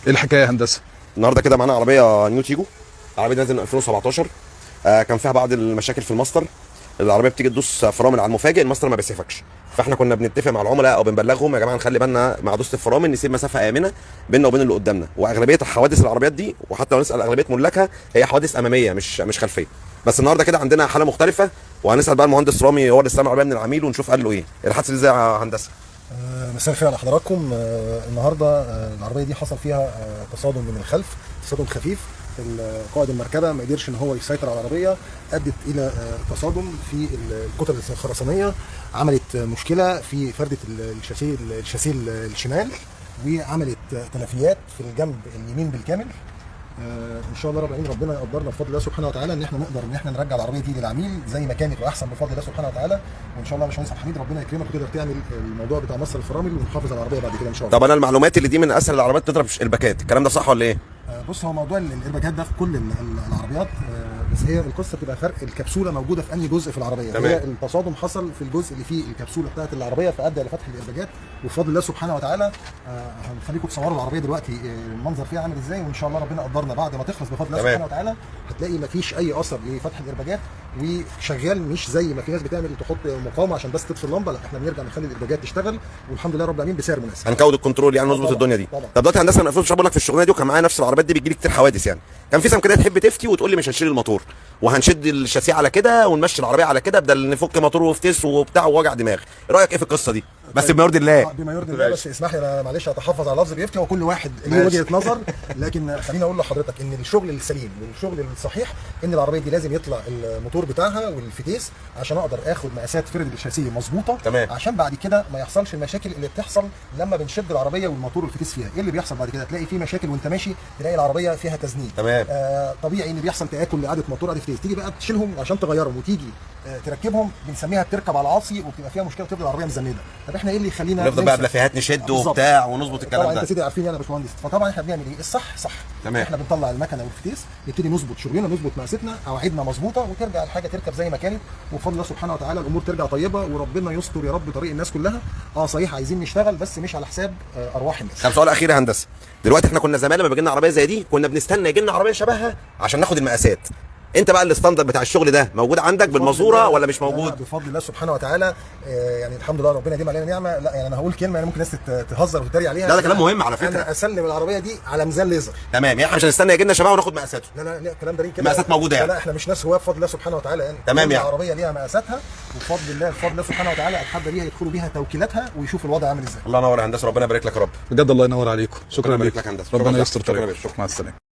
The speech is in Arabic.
ايه الحكايه يا هندسه؟ النهارده كده معانا عربيه نيو تيجو. العربيه دي نازله من 2017. كان فيها بعض المشاكل في الماستر. العربيه بتيجي تدوس فرامل على المفاجئ، الماستر ما بيسعفكش. فاحنا كنا بنتفق مع العملاء او بنبلغهم يا جماعه نخلي بالنا مع دوسه الفرامل، نسيب مسافه امنه بيننا وبين اللي قدامنا. واغلبيه حوادث العربيات دي، وحتى لو نسال اغلبيه ملاكها، هي حوادث اماميه مش خلفيه. بس النهارده كده عندنا حاله مختلفه، وهنسال بقى المهندس رامي هو اللي استلم العربيه من العميل، ونشوف قال له ايه الحادثه دي ازاي يا هندسه. مساء الخير على حضراتكم. النهارده العربيه دي حصل فيها تصادم من الخلف، تصادم خفيف. قائد المركبه ما قدرش ان هو يسيطر على العربيه، ادت الى تصادم في الكتل الخرسانيه، عملت مشكله في فرده الشاسيه الشمال، وعملت تلفيات في الجنب اليمين بالكامل. ان شاء الله رب العالمين ربنا يقدرنا بفضل الله سبحانه وتعالى ان احنا نقدر ان احنا نرجع العربيه دي للعميل زي ما كانت واحسن بفضل الله سبحانه وتعالى. وان شاء الله يا باشمهندس عبد الحميد ربنا يكرمك وتقدر تعمل الموضوع بتاع مصر الفرامل ونحافظ على العربيه بعد كده ان شاء الله. طب انا المعلومات اللي دي من اسهل العربيات تضرب الباكات، الكلام ده صح ولا ايه؟ بص، هو موضوع الايرباجات ده في كل العربيات، بس هي القصه بتبقى فرق الكبسوله موجوده في انهي جزء في العربيه. تمام. هي التصادم حصل في الجزء اللي فيه الكبسوله بتاعت العربيه، فادى الى فتح الايرباجات. وبفضل الله سبحانه وتعالى هنخليكم تصوروا العربيه دلوقتي المنظر فيها عامل ازاي، وان شاء الله ربنا قدرنا بعد ما تخلص بفضل الله سبحانه وتعالى هتلاقي مفيش اي اثر لفتح الايرباجات، وشغال مش زي ما في ناس بتعمل تحط مقاومه عشان بس تطفي اللمبه. لا، احنا بنرجع نخلي الايرباجات تشتغل، والحمد لله رب العالمين بسعر مناسب. هنكود الكنترول يعني نظبط الدنيا دي. طب دلوقتي هندسه انا المفروض بقول لك في الشغلانه دي، وكان معايا نفس العربيات دي بتجي لي كتير حوادث. يعني كان في سم كده تحب تفتي وتقول لي مش هنشيل الموتور وهنشد الشاسيه على كده ونمشي العربيه على كده، بدل نفك موتور وفتيس وبتاع ووجع دماغ. ايه رايك ايه في القصه دي؟ بس بما يرضي الله. بما يرضي الله، بس اسمح لي انا معلش اتحفظ على لفظ بيفتي، وكل واحد ليه وجهه نظر. لكن خليني اقول لحضرتك ان الشغل السليم والشغل الصحيح ان العربيه دي لازم يطلع الموتور بتاعها والفتيس عشان اقدر اخد مقاسات فرد الشاسيه مظبوطه. تمام. عشان بعد كده ما يحصلش المشاكل اللي بتحصل لما بنشد العربيه والموتور والفتيس فيها. ايه اللي بيحصل بعد كده؟ تلاقي في مشاكل وانت ماشي، تلاقي العربيه فيها تزنيق. تمام. طبيعي ان بيحصل تاكل لقعده موتور قعده فتيس، تيجي بقى تشيلهم عشان تغيرهم وتيجي تركبهم، بنسميها بتركب على العاصي وبتبقى فيها مشكله وتفضل العربيه مزنده. طب احنا ايه اللي يخلينا نفضل بقى بلافيهات نشد وبتاع ونظبط الكلام ده؟ طبعا انت سيدي عارفين انا يا باشمهندس. فطبعا احنا بنعمل ايه؟ الصح صح. تمام. احنا بنطلع المكنه والفتيس، نبتدي نظبط شغلنا، نظبط مقاستنا، قواعدنا مظبوطه، وترجع الحاجه تركب زي ما كانت، وبفضل الله سبحانه وتعالى الامور ترجع طيبه، وربنا يستر يا رب طريق الناس كلها. صحيح عايزين نشتغل بس مش على حساب ارواح الناس. طب سؤال اخير يا هندسه، دلوقتي احنا كنا زمان لما بيجي لنا عربيه زي دي كنا بنستنى يجي لنا عربيه شبهها عشان ناخد المقاسات. انت بقى الستاندرد بتاع الشغل ده موجود عندك بالمزوره ولا مش موجود؟ بفضل الله سبحانه وتعالى يعني الحمد لله ربنا يديم علينا نعمه. لا يعني انا هقول كلمه يعني ممكن الناس تهزر وتتريق عليها. لا ده كلام مهم على فكره. انا اسلم العربيه دي على ميزان ليزر. تمام، يعني احنا مش هنستنى يجي لنا شبهها وناخد مقاساته. لا الكلام ده ليه كده؟ المقاسات موجوده يعني. لا احنا مش ناس هواه بفضل الله سبحانه وتعالى يعني. تمام يعني. العربيه ليها مقاساتها، وبفضل الله سبحانه وتعالى اتحدى بيها يدخلوا بيها توكيلاتها ويشوفوا الوضع عامل ازاي. الله ينور يا هندسه، ربنا يبارك لك يا رب. بجد الله ينور عليكم. شكرا ربنا لك. يبارك لك يا هندسه. ربنا يستر شكرا يا طريقك. باشا. مع السلامه.